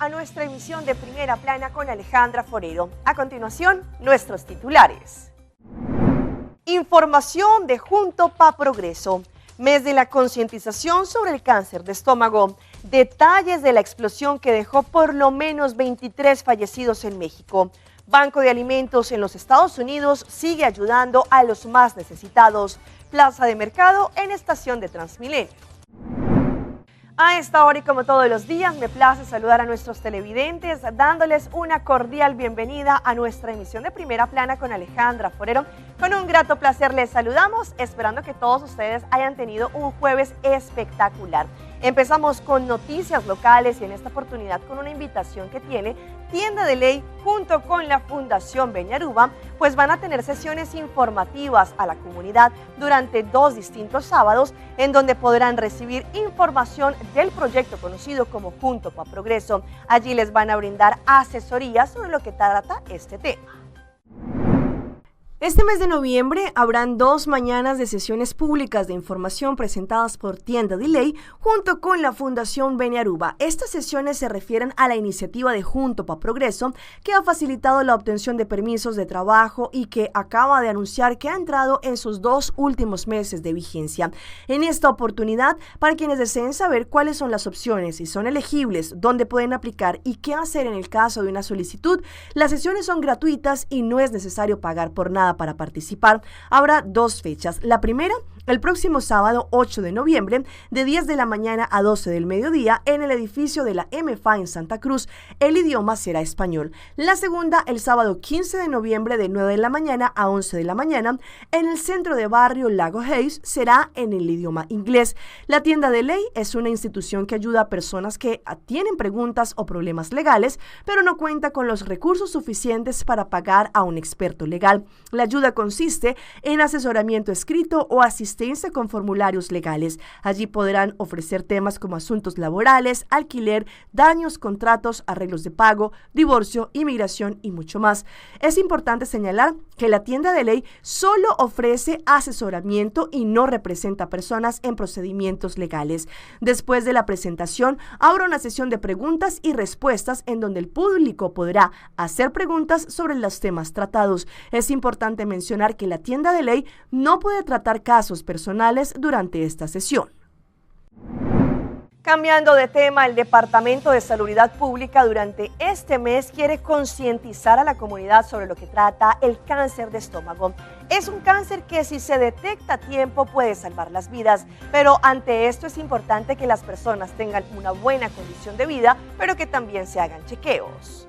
a nuestra emisión de Primera Plana con Alejandra Forero. A continuación, nuestros titulares. Información de Junto Pa Progreso. Mes de la concientización sobre el cáncer de estómago. Detalles de la explosión que dejó por lo menos 23 fallecidos en México. Banco de Alimentos en los Estados Unidos sigue ayudando a los más necesitados. Plaza de Mercado en estación de Transmilenio. A esta hora y como todos los días, me place saludar a nuestros televidentes, dándoles una cordial bienvenida a nuestra emisión de Primera Plana con Alejandra Forero. Con un grato placer les saludamos, esperando que todos ustedes hayan tenido un jueves espectacular. Empezamos con noticias locales y en esta oportunidad con una invitación que tiene Tienda de Ley junto con la Fundación Beñaruba, pues van a tener sesiones informativas a la comunidad durante 2 distintos sábados en donde podrán recibir información del proyecto conocido como Junto Pa Progreso. Allí les van a brindar asesoría sobre lo que trata este tema. Este mes de noviembre habrán 2 mañanas de sesiones públicas de información presentadas por Tienda de Ley junto con la Fundación Beñaruba. Estas sesiones se refieren a la iniciativa de Junto Pa Progreso, que ha facilitado la obtención de permisos de trabajo y que acaba de anunciar que ha entrado en sus 2 últimos meses de vigencia. En esta oportunidad, para quienes deseen saber cuáles son las opciones, si son elegibles, dónde pueden aplicar y qué hacer en el caso de una solicitud, las sesiones son gratuitas y no es necesario pagar por nada para participar. Habrá 2 fechas. La primera, el próximo sábado 8 de noviembre, de 10 de la mañana a 12 del mediodía, en el edificio de la MFA en Santa Cruz. El idioma será español. La segunda, el sábado 15 de noviembre, de 9 de la mañana a 11 de la mañana, en el centro de barrio Lago Hayes, será en el idioma inglés. La Tienda de Ley es una institución que ayuda a personas que tienen preguntas o problemas legales, pero no cuenta con los recursos suficientes para pagar a un experto legal. La ayuda consiste en asesoramiento escrito o asistencia con formularios legales. Allí podrán ofrecer temas como asuntos laborales, alquiler, daños, contratos, arreglos de pago, divorcio, inmigración y mucho más. Es importante señalar que la Tienda de Ley solo ofrece asesoramiento y no representa personas en procedimientos legales. Después de la presentación, habrá una sesión de preguntas y respuestas en donde el público podrá hacer preguntas sobre los temas tratados. Es importante mencionar que la Tienda de Ley no puede tratar casos personales durante esta sesión. Cambiando de tema, el Departamento de Salubridad Pública durante este mes quiere concientizar a la comunidad sobre lo que trata el cáncer de estómago. Es un cáncer que si se detecta a tiempo puede salvar las vidas, pero ante esto es importante que las personas tengan una buena condición de vida, pero que también se hagan chequeos.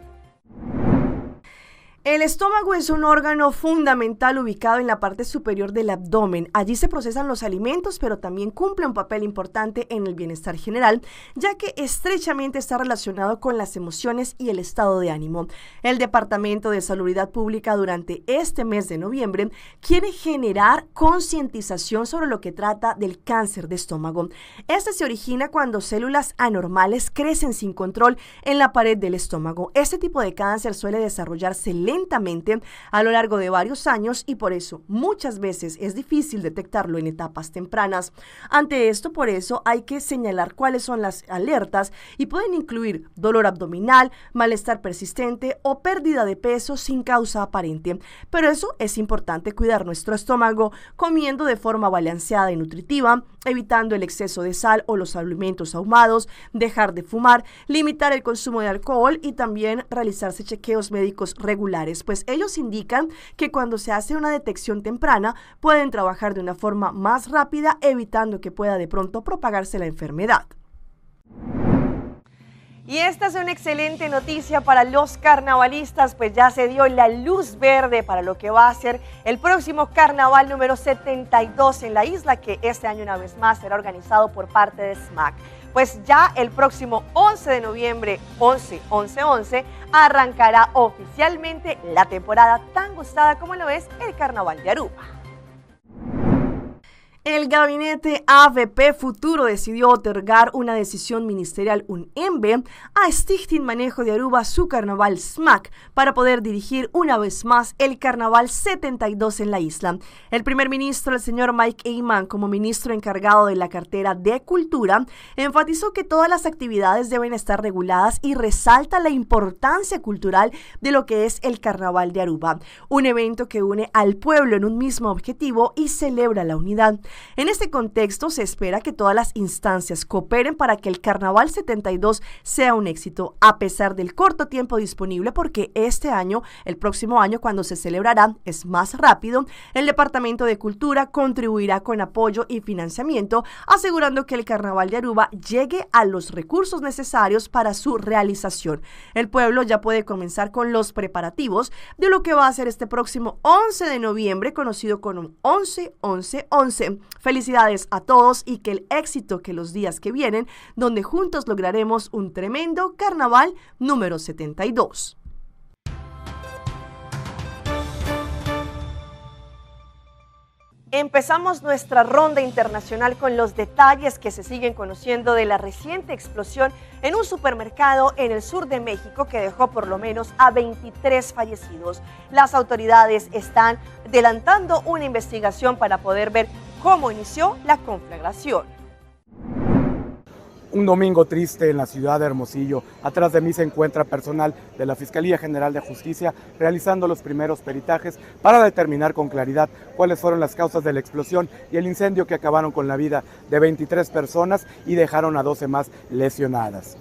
El estómago es un órgano fundamental ubicado en la parte superior del abdomen. Allí se procesan los alimentos, pero también cumple un papel importante en el bienestar general, ya que estrechamente está relacionado con las emociones y el estado de ánimo. El Departamento de Salubridad Pública durante este mes de noviembre quiere generar concientización sobre lo que trata del cáncer de estómago. Este se origina cuando células anormales crecen sin control en la pared del estómago. Este tipo de cáncer suele desarrollarse lentamente a lo largo de varios años y por eso muchas veces es difícil detectarlo en etapas tempranas. Ante esto, por eso hay que señalar cuáles son las alertas y pueden incluir dolor abdominal, malestar persistente o pérdida de peso sin causa aparente. Pero eso es importante cuidar nuestro estómago comiendo de forma balanceada y nutritiva, evitando el exceso de sal o los alimentos ahumados, dejar de fumar, limitar el consumo de alcohol y también realizarse chequeos médicos regulares, pues ellos indican que cuando se hace una detección temprana pueden trabajar de una forma más rápida, evitando que pueda de pronto propagarse la enfermedad. Y esta es una excelente noticia para los carnavalistas, pues ya se dio la luz verde para lo que va a ser el próximo carnaval número 72 en la isla, que este año una vez más será organizado por parte de SMAC. Pues ya el próximo 11 de noviembre, 11 arrancará oficialmente la temporada tan gustada como lo es el Carnaval de Aruba. El gabinete AVP Futuro decidió otorgar una decisión ministerial, un EMBE, a Stichting Manejo de Aruba su carnaval SMAC para poder dirigir una vez más el carnaval 72 en la isla. El primer ministro, el señor Mike Eyman, como ministro encargado de la cartera de Cultura, enfatizó que todas las actividades deben estar reguladas y resalta la importancia cultural de lo que es el carnaval de Aruba, un evento que une al pueblo en un mismo objetivo y celebra la unidad. En este contexto, se espera que todas las instancias cooperen para que el Carnaval 72 sea un éxito, a pesar del corto tiempo disponible, porque este año, el próximo año, cuando se celebrará, es más rápido. El Departamento de Cultura contribuirá con apoyo y financiamiento, asegurando que el Carnaval de Aruba llegue a los recursos necesarios para su realización. El pueblo ya puede comenzar con los preparativos de lo que va a ser este próximo 11 de noviembre, conocido como 11-11-11. Felicidades a todos y que el éxito que los días que vienen, donde juntos lograremos un tremendo carnaval número 72. Empezamos nuestra ronda internacional con los detalles que se siguen conociendo de la reciente explosión en un supermercado en el sur de México que dejó por lo menos a 23 fallecidos. Las autoridades están adelantando una investigación para poder ver cómo inició la conflagración. Un domingo triste en la ciudad de Hermosillo. Atrás de mí se encuentra personal de la Fiscalía General de Justicia realizando los primeros peritajes para determinar con claridad cuáles fueron las causas de la explosión y el incendio que acabaron con la vida de 23 personas y dejaron a 12 más lesionadas.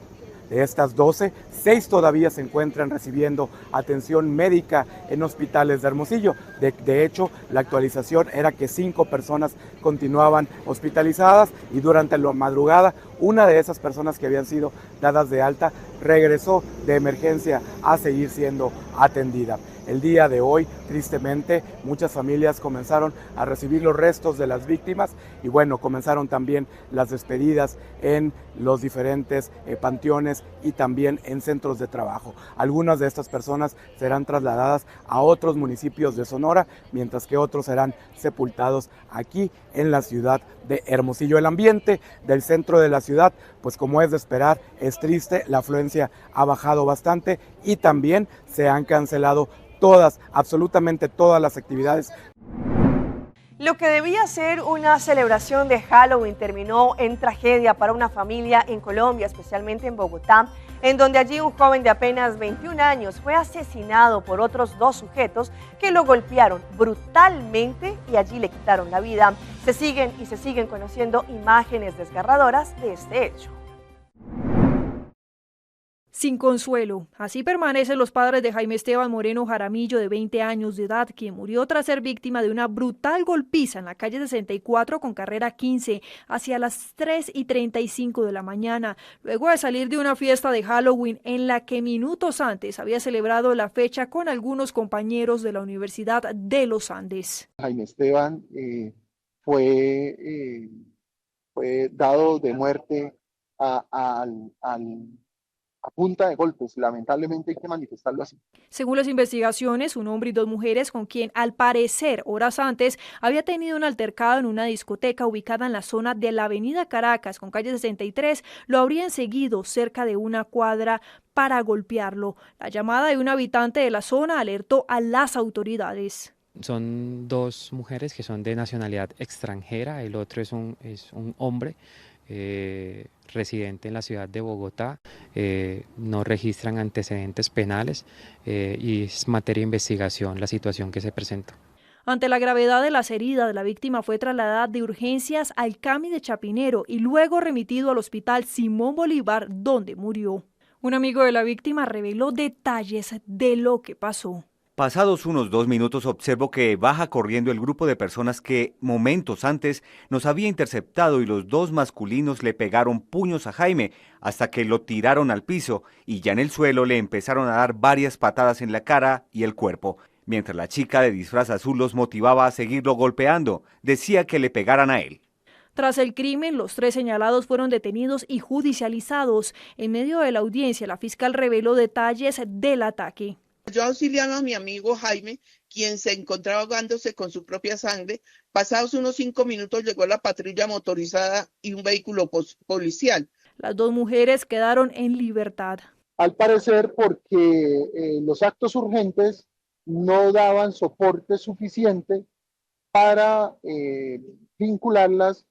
De estas 12, 6 todavía se encuentran recibiendo atención médica en hospitales de Hermosillo. De hecho, la actualización era que 5 personas continuaban hospitalizadas y durante la madrugada, una de esas personas que habían sido dadas de alta regresó de emergencia a seguir siendo atendida. El día de hoy, tristemente, muchas familias comenzaron a recibir los restos de las víctimas y bueno, comenzaron también las despedidas en los diferentes panteones y también en centros de trabajo. Algunas de estas personas serán trasladadas a otros municipios de Sonora, mientras que otros serán sepultados aquí en la ciudad de Hermosillo. El ambiente del centro de la ciudad, pues como es de esperar, es triste. La afluencia ha bajado bastante y también se han cancelado absolutamente todas las actividades. Lo que debía ser una celebración de Halloween terminó en tragedia para una familia en Colombia, especialmente en Bogotá, en donde allí un joven de apenas 21 años fue asesinado por otros 2 sujetos que lo golpearon brutalmente y allí le quitaron la vida. Se siguen conociendo imágenes desgarradoras de este hecho. Sin consuelo, así permanecen los padres de Jaime Esteban Moreno Jaramillo, de 20 años de edad, quien murió tras ser víctima de una brutal golpiza en la calle 64 con carrera 15 hacia las 3:35 de la mañana, luego de salir de una fiesta de Halloween en la que minutos antes había celebrado la fecha con algunos compañeros de la Universidad de los Andes. Jaime Esteban fue dado de muerte a punta de golpes. Lamentablemente hay que manifestarlo así. Según las investigaciones, un hombre y 2 mujeres con quien, al parecer, horas antes, había tenido un altercado en una discoteca ubicada en la zona de la avenida Caracas, con calle 63, lo habrían seguido cerca de una cuadra para golpearlo. La llamada de un habitante de la zona alertó a las autoridades. Son 2 mujeres que son de nacionalidad extranjera, el otro es un hombre residente en la ciudad de Bogotá, no registran antecedentes penales y es materia de investigación la situación que se presentó. Ante la gravedad de las heridas, la víctima fue trasladada de urgencias al CAMI de Chapinero y luego remitido al hospital Simón Bolívar, donde murió. Un amigo de la víctima reveló detalles de lo que pasó. Pasados unos 2 minutos observo que baja corriendo el grupo de personas que momentos antes nos había interceptado y los 2 masculinos le pegaron puños a Jaime hasta que lo tiraron al piso y ya en el suelo le empezaron a dar varias patadas en la cara y el cuerpo, mientras la chica de disfraz azul los motivaba a seguirlo golpeando, decía que le pegaran a él. Tras el crimen, los 3 señalados fueron detenidos y judicializados. En medio de la audiencia, la fiscal reveló detalles del ataque. Yo auxiliaba a mi amigo Jaime, quien se encontraba ahogándose con su propia sangre. Pasados unos 5 minutos llegó la patrulla motorizada y un vehículo policial. Las dos mujeres quedaron en libertad. Al parecer porque los actos urgentes no daban soporte suficiente para vincularlas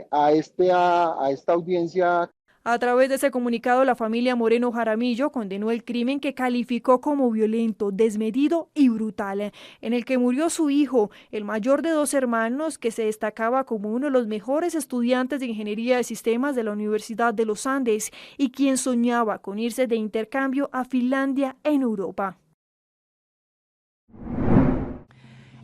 a esta audiencia. A través de ese comunicado, la familia Moreno Jaramillo condenó el crimen que calificó como violento, desmedido y brutal, en el que murió su hijo, el mayor de 2 hermanos, que se destacaba como uno de los mejores estudiantes de Ingeniería de Sistemas de la Universidad de los Andes y quien soñaba con irse de intercambio a Finlandia en Europa.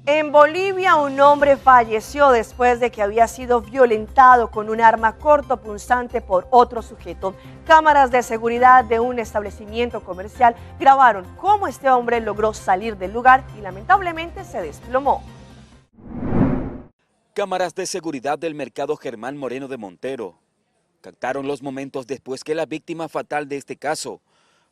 En Bolivia, un hombre falleció después de que había sido violentado con un arma cortopunzante por otro sujeto. Cámaras de seguridad de un establecimiento comercial grabaron cómo este hombre logró salir del lugar y lamentablemente se desplomó. Cámaras de seguridad del mercado Germán Moreno de Montero captaron los momentos después que la víctima fatal de este caso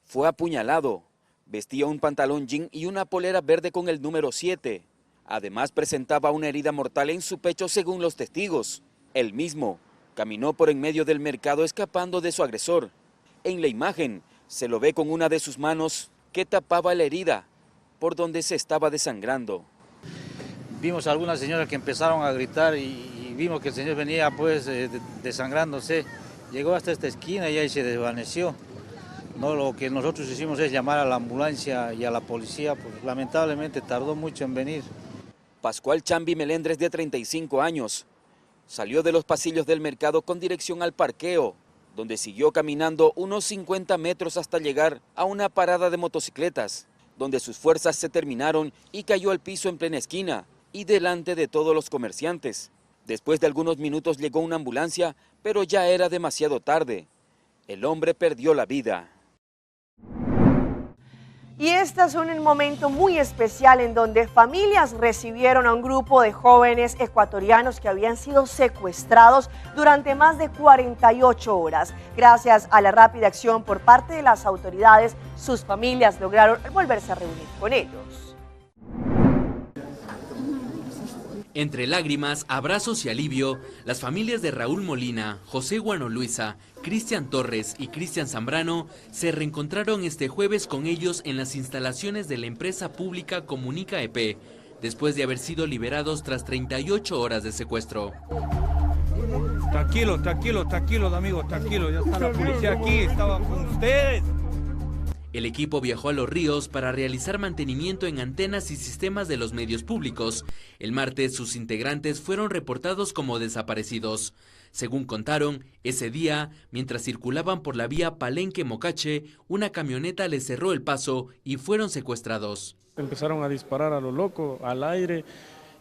fue apuñalado. Vestía un pantalón jean y una polera verde con el número 7. Además presentaba una herida mortal en su pecho según los testigos. Él mismo caminó por en medio del mercado escapando de su agresor. En la imagen se lo ve con una de sus manos que tapaba la herida por donde se estaba desangrando. Vimos a algunas señoras que empezaron a gritar y vimos que el señor venía pues desangrándose. Llegó hasta esta esquina y ahí se desvaneció. No, lo que nosotros hicimos es llamar a la ambulancia y a la policía, pues lamentablemente tardó mucho en venir. Pascual Chambi Melendres, de 35 años, salió de los pasillos del mercado con dirección al parqueo, donde siguió caminando unos 50 metros hasta llegar a una parada de motocicletas, donde sus fuerzas se terminaron y cayó al piso en plena esquina y delante de todos los comerciantes. Después de algunos minutos llegó una ambulancia, pero ya era demasiado tarde. El hombre perdió la vida. Y este es un momento muy especial en donde familias recibieron a un grupo de jóvenes ecuatorianos que habían sido secuestrados durante más de 48 horas. Gracias a la rápida acción por parte de las autoridades, sus familias lograron volverse a reunir con ellos. Entre lágrimas, abrazos y alivio, las familias de Raúl Molina, José Guano Luisa, Cristian Torres y Cristian Zambrano se reencontraron este jueves con ellos en las instalaciones de la empresa pública Comunica EP, después de haber sido liberados tras 38 horas de secuestro. Tranquilo, amigos, tranquilo, ya está la policía aquí, estaba con ustedes. El equipo viajó a Los Ríos para realizar mantenimiento en antenas y sistemas de los medios públicos. El martes sus integrantes fueron reportados como desaparecidos. Según contaron, ese día, mientras circulaban por la vía Palenque-Mocache, una camioneta les cerró el paso y fueron secuestrados. Empezaron a disparar a lo loco, al aire,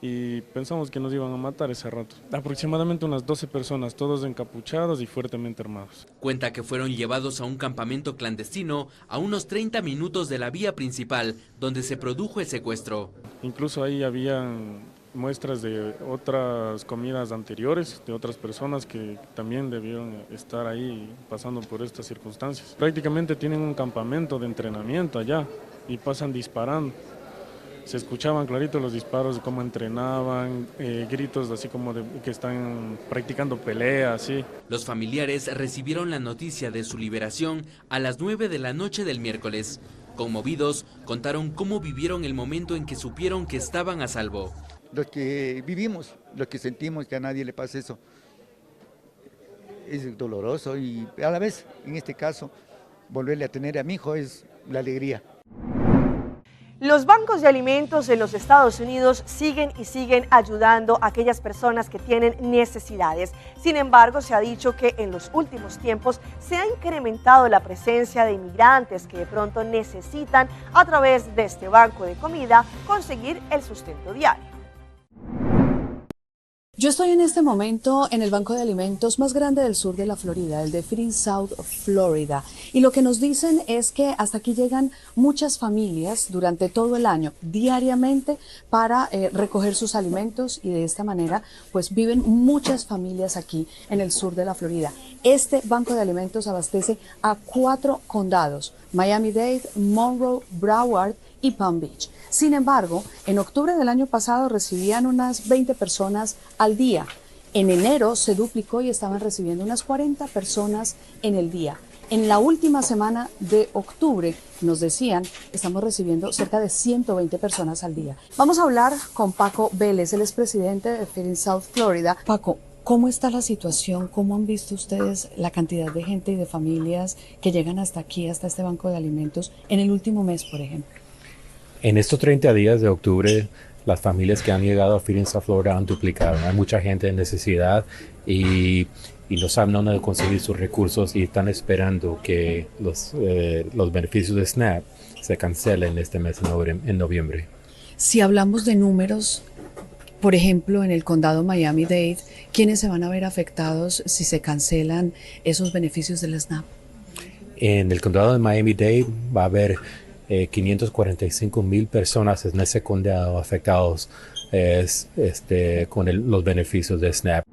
y pensamos que nos iban a matar ese rato. Aproximadamente unas 12 personas, todos encapuchados y fuertemente armados. Cuenta que fueron llevados a un campamento clandestino a unos 30 minutos de la vía principal, donde se produjo el secuestro. Incluso ahí habían muestras de otras comidas anteriores, de otras personas que también debieron estar ahí pasando por estas circunstancias. Prácticamente tienen un campamento de entrenamiento allá y pasan disparando. Se escuchaban clarito los disparos de cómo entrenaban, gritos así como de que están practicando peleas, sí. Los familiares recibieron la noticia de su liberación a las 9 de la noche del miércoles. Conmovidos, contaron cómo vivieron el momento en que supieron que estaban a salvo. Lo que vivimos, lo que sentimos, que a nadie le pase eso, es doloroso y a la vez, en este caso, volverle a tener a mi hijo es la alegría. Los bancos de alimentos en los Estados Unidos siguen ayudando a aquellas personas que tienen necesidades. Sin embargo, se ha dicho que en los últimos tiempos se ha incrementado la presencia de inmigrantes que de pronto necesitan, a través de este banco de comida, conseguir el sustento diario. Yo estoy en este momento en el banco de alimentos más grande del sur de la Florida, el de Feeding South Florida. Y lo que nos dicen es que hasta aquí llegan muchas familias durante todo el año, diariamente, para recoger sus alimentos, y de esta manera pues viven muchas familias aquí en el sur de la Florida. Este banco de alimentos abastece a 4 condados: Miami-Dade, Monroe, Broward y Palm Beach. Sin embargo, en octubre del año pasado recibían unas 20 personas al día. En enero se duplicó y estaban recibiendo unas 40 personas en el día. En la última semana de octubre, nos decían, estamos recibiendo cerca de 120 personas al día. Vamos a hablar con Paco Vélez, él es presidente de Feeding South Florida. Paco, ¿cómo está la situación? ¿Cómo han visto ustedes la cantidad de gente y de familias que llegan hasta aquí, hasta este banco de alimentos, en el último mes, por ejemplo? En estos 30 días de octubre, las familias que han llegado a Feeding South Florida han duplicado. Hay mucha gente en necesidad y no saben dónde conseguir sus recursos, y están esperando que los beneficios de SNAP se cancelen este mes en noviembre. Si hablamos de números, por ejemplo, en el condado Miami-Dade, ¿quiénes se van a ver afectados si se cancelan esos beneficios del SNAP? En el condado de Miami-Dade va a haber 545,000 personas en ese condado afectados con los beneficios de SNAP.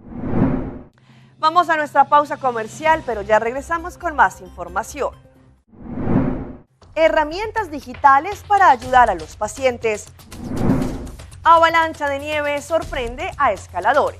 Vamos a nuestra pausa comercial, pero ya regresamos con más información. Herramientas digitales para ayudar a los pacientes. Avalancha de nieve sorprende a escaladores.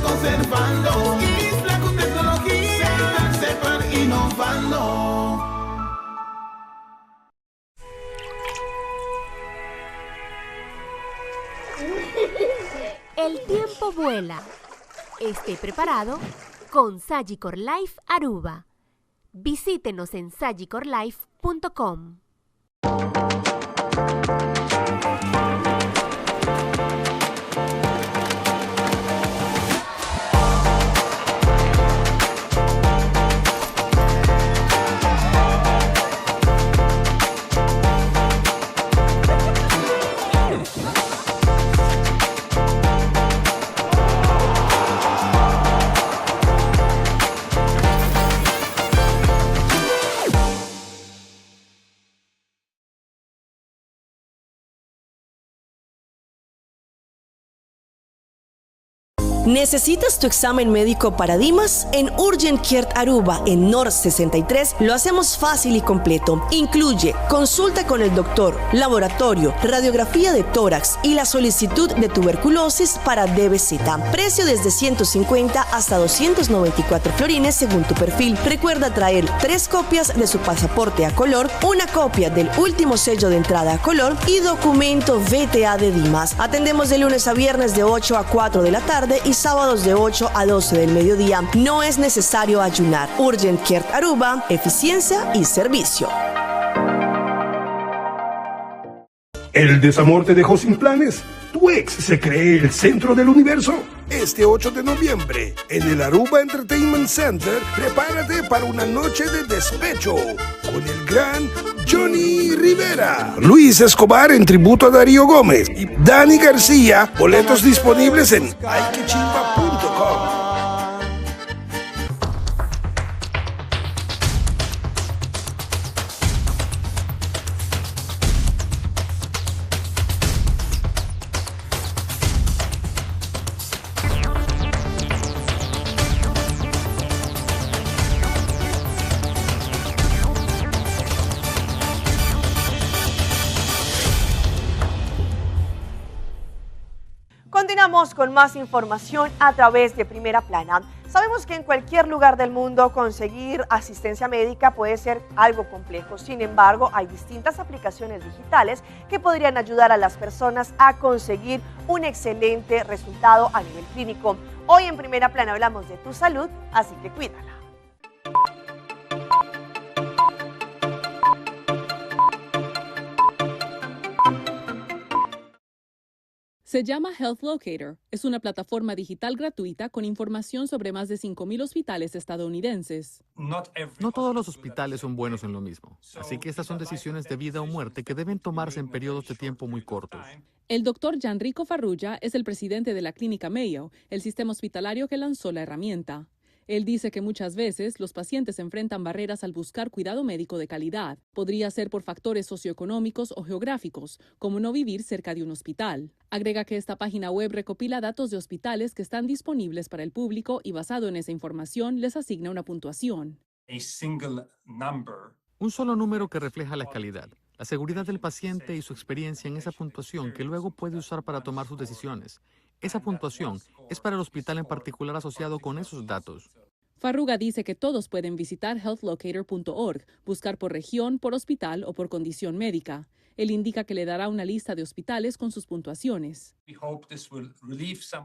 Conservando isla con tecnología, sepan innovando. El tiempo vuela. Esté preparado con Sagicor Life Aruba. Visítenos en sagicorlife.com. ¿Necesitas tu examen médico para Dimas? En Urgent Care Aruba, en North 63, lo hacemos fácil y completo. Incluye consulta con el doctor, laboratorio, radiografía de tórax y la solicitud de tuberculosis para DBZ. Precio desde 150 hasta 294 florines según tu perfil. Recuerda traer 3 copias de su pasaporte a color, una copia del último sello de entrada a color y documento VTA de Dimas. Atendemos de lunes a viernes de 8 a 4 de la tarde y sábados de 8 a 12 del mediodía. No es necesario ayunar. Urgent Care Aruba, eficiencia y servicio. ¿El desamor te dejó sin planes? ¿Tu ex se cree el centro del universo? Este 8 de noviembre, en el Aruba Entertainment Center, prepárate para una noche de despecho con el gran Johnny Rivera, Luis Escobar en tributo a Darío Gómez y Dani García. Boletos disponibles en ayquechimba.com. Continuamos con más información a través de Primera Plana. Sabemos que en cualquier lugar del mundo conseguir asistencia médica puede ser algo complejo. Sin embargo, hay distintas aplicaciones digitales que podrían ayudar a las personas a conseguir un excelente resultado a nivel clínico. Hoy en Primera Plana hablamos de tu salud, así que cuídala. Se llama Health Locator. Es una plataforma digital gratuita con información sobre más de 5.000 hospitales estadounidenses. No todos los hospitales son buenos en lo mismo, así que estas son decisiones de vida o muerte que deben tomarse en periodos de tiempo muy cortos. El doctor Gianrico Farrugia es el presidente de la clínica Mayo, el sistema hospitalario que lanzó la herramienta. Él dice que muchas veces los pacientes enfrentan barreras al buscar cuidado médico de calidad. Podría ser por factores socioeconómicos o geográficos, como no vivir cerca de un hospital. Agrega que esta página web recopila datos de hospitales que están disponibles para el público y basado en esa información les asigna una puntuación. Un solo número que refleja la calidad, la seguridad del paciente y su experiencia en esa puntuación que luego puede usar para tomar sus decisiones. Esa puntuación es para el hospital en particular asociado con esos datos. Farrugia dice que todos pueden visitar healthlocator.org, buscar por región, por hospital o por condición médica. Él indica que le dará una lista de hospitales con sus puntuaciones.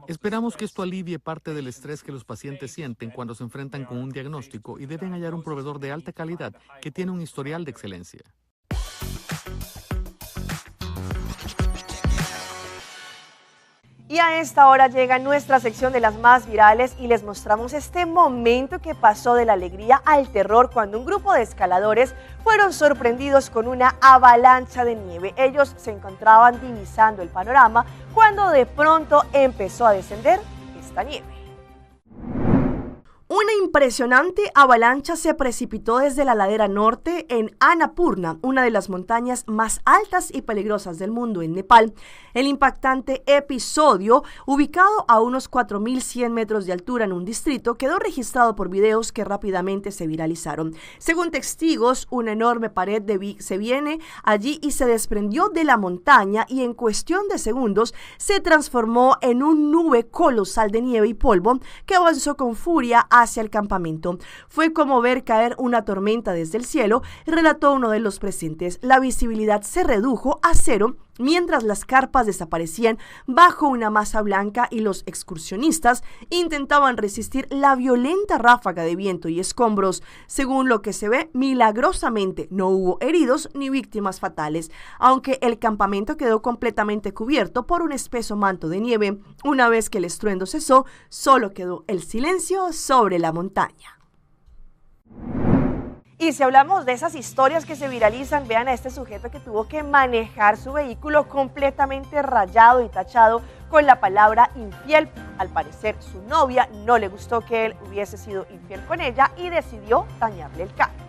Esperamos que esto alivie parte del estrés que los pacientes sienten cuando se enfrentan con un diagnóstico y deben hallar un proveedor de alta calidad que tiene un historial de excelencia. Y a esta hora llega nuestra sección de las más virales y les mostramos este momento que pasó de la alegría al terror cuando un grupo de escaladores fueron sorprendidos con una avalancha de nieve. Ellos se encontraban divisando el panorama cuando de pronto empezó a descender esta nieve. Una impresionante avalancha se precipitó desde la ladera norte en Annapurna, una de las montañas más altas y peligrosas del mundo en Nepal. El impactante episodio, ubicado a unos 4.100 metros de altura en un distrito, quedó registrado por videos que rápidamente se viralizaron. Según testigos, una enorme pared se viene allí y se desprendió de la montaña y en cuestión de segundos se transformó en un nube colosal de nieve y polvo que avanzó con furia hacia el campamento. Fue como ver caer una tormenta desde el cielo, relató uno de los presentes. La visibilidad se redujo a cero mientras las carpas desaparecían bajo una masa blanca y los excursionistas intentaban resistir la violenta ráfaga de viento y escombros. Según lo que se ve, milagrosamente no hubo heridos ni víctimas fatales, aunque el campamento quedó completamente cubierto por un espeso manto de nieve. Una vez que el estruendo cesó, solo quedó el silencio sobre la montaña. Y si hablamos de esas historias que se viralizan, vean a este sujeto que tuvo que manejar su vehículo completamente rayado y tachado con la palabra infiel. Al parecer, su novia no le gustó que él hubiese sido infiel con ella y decidió dañarle el carro.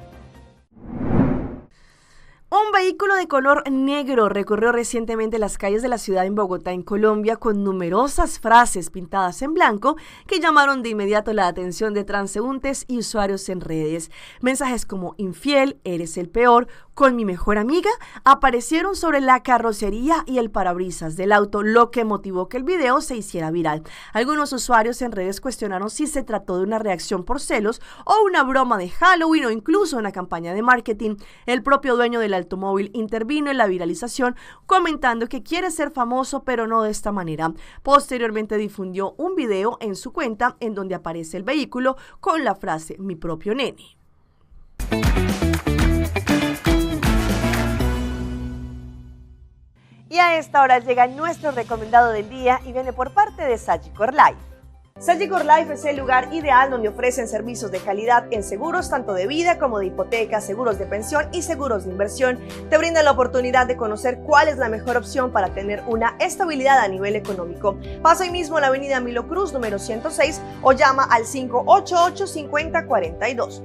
Un vehículo de color negro recorrió recientemente las calles de la ciudad en Bogotá, en Colombia, con numerosas frases pintadas en blanco que llamaron de inmediato la atención de transeúntes y usuarios en redes. Mensajes como infiel, eres el peor, con mi mejor amiga, aparecieron sobre la carrocería y el parabrisas del auto, lo que motivó que el video se hiciera viral. Algunos usuarios en redes cuestionaron si se trató de una reacción por celos o una broma de Halloween o incluso una campaña de marketing. El propio dueño del automóvil intervino en la viralización comentando que quiere ser famoso pero no de esta manera. Posteriormente difundió un video en su cuenta en donde aparece el vehículo con la frase mi propio nene. Y a esta hora llega nuestro recomendado del día y viene por parte de Sagicor Life. Sagicor Life es el lugar ideal donde ofrecen servicios de calidad en seguros tanto de vida como de hipoteca, seguros de pensión y seguros de inversión. Te brindan la oportunidad de conocer cuál es la mejor opción para tener una estabilidad a nivel económico. Pasa hoy mismo a la avenida Milo Cruz, número 106 o llama al 588-5042.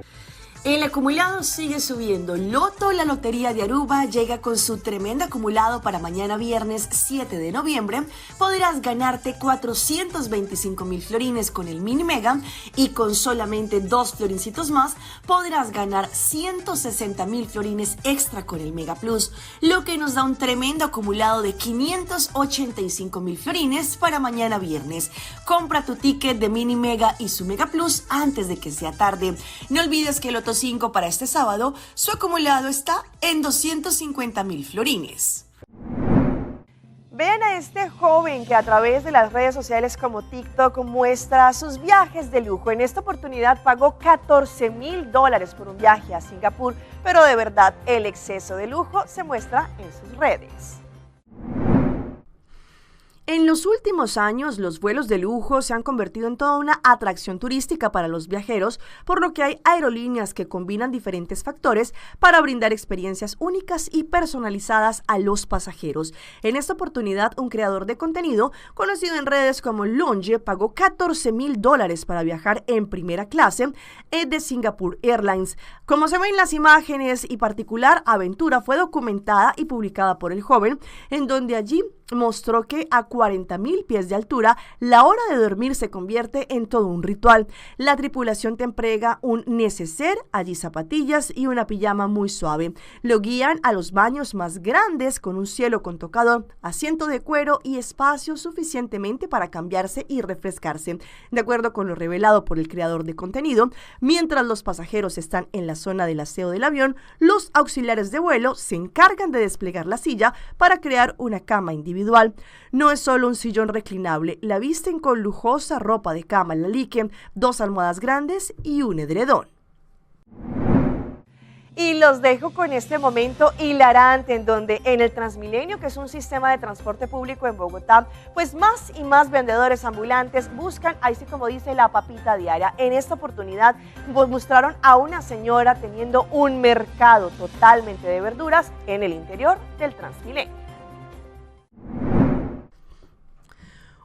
El acumulado sigue subiendo. Loto, la lotería de Aruba, llega con su tremendo acumulado para mañana viernes 7 de noviembre. Podrás ganarte 425.000 florines con el mini mega y con solamente 2 florincitos más podrás ganar 160.000 florines extra con el mega plus, lo que nos da un tremendo acumulado de 585.000 florines para mañana viernes. Compra tu ticket de mini mega y su mega plus antes de que sea tarde. No olvides que el Loto 5 para este sábado, su acumulado está en 250.000 florines. Vean a este joven que a través de las redes sociales como TikTok muestra sus viajes de lujo. En esta oportunidad pagó $14.000 por un viaje a Singapur, pero de verdad el exceso de lujo se muestra en sus redes. En los últimos años, los vuelos de lujo se han convertido en toda una atracción turística para los viajeros, por lo que hay aerolíneas que combinan diferentes factores para brindar experiencias únicas y personalizadas a los pasajeros. En esta oportunidad, un creador de contenido, conocido en redes como Longe, pagó $14.000 para viajar en primera clase de Singapore Airlines. Como se ven en las imágenes y particular aventura fue documentada y publicada por el joven, en donde allí mostró que a 40.000 pies de altura, la hora de dormir se convierte en todo un ritual. La tripulación te entrega un neceser, allí zapatillas y una pijama muy suave. Lo guían a los baños más grandes con un cielo con tocador, asiento de cuero y espacio suficientemente para cambiarse y refrescarse. De acuerdo con lo revelado por el creador de contenido, mientras los pasajeros están en la zona del aseo del avión, los auxiliares de vuelo se encargan de desplegar la silla para crear una cama individual. No es solo un sillón reclinable, la visten con lujosa ropa de cama lalique, 2 almohadas grandes y un edredón. Y los dejo con este momento hilarante en donde en el Transmilenio, que es un sistema de transporte público en Bogotá, pues más y más vendedores ambulantes buscan, así como dice, la papita diaria. En esta oportunidad mostraron a una señora teniendo un mercado totalmente de verduras en el interior del Transmilenio.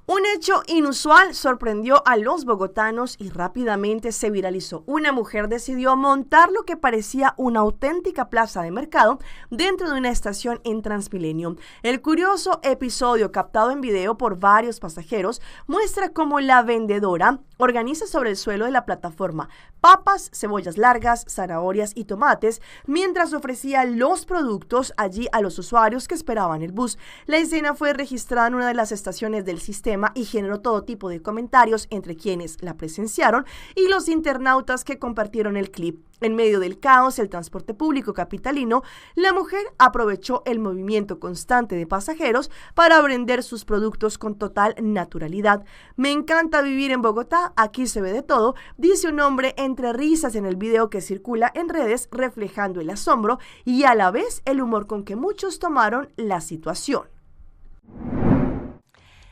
Un hecho inusual sorprendió a los bogotanos y rápidamente se viralizó. Una mujer decidió montar lo que parecía una auténtica plaza de mercado dentro de una estación en Transmilenio. El curioso episodio, captado en video por varios pasajeros, muestra cómo la vendedora organiza sobre el suelo de la plataforma papas, cebollas largas, zanahorias y tomates, mientras ofrecía los productos allí a los usuarios que esperaban el bus. La escena fue registrada en una de las estaciones del sistema y generó todo tipo de comentarios entre quienes la presenciaron y los internautas que compartieron el clip. En medio del caos, el transporte público capitalino, la mujer aprovechó el movimiento constante de pasajeros para vender sus productos con total naturalidad. Me encanta vivir en Bogotá, aquí se ve de todo, dice un hombre entre risas en el video que circula en redes, reflejando el asombro y a la vez el humor con que muchos tomaron la situación.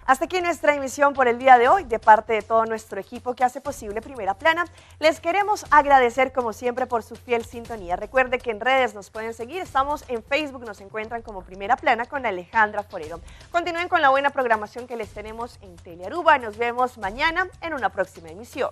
Hasta aquí nuestra emisión por el día de hoy. De parte de todo nuestro equipo que hace posible Primera Plana, les queremos agradecer como siempre por su fiel sintonía. Recuerde que en redes nos pueden seguir, estamos en Facebook, nos encuentran como Primera Plana con Alejandra Forero. Continúen con la buena programación que les tenemos en Telearuba. Nos vemos mañana en una próxima emisión.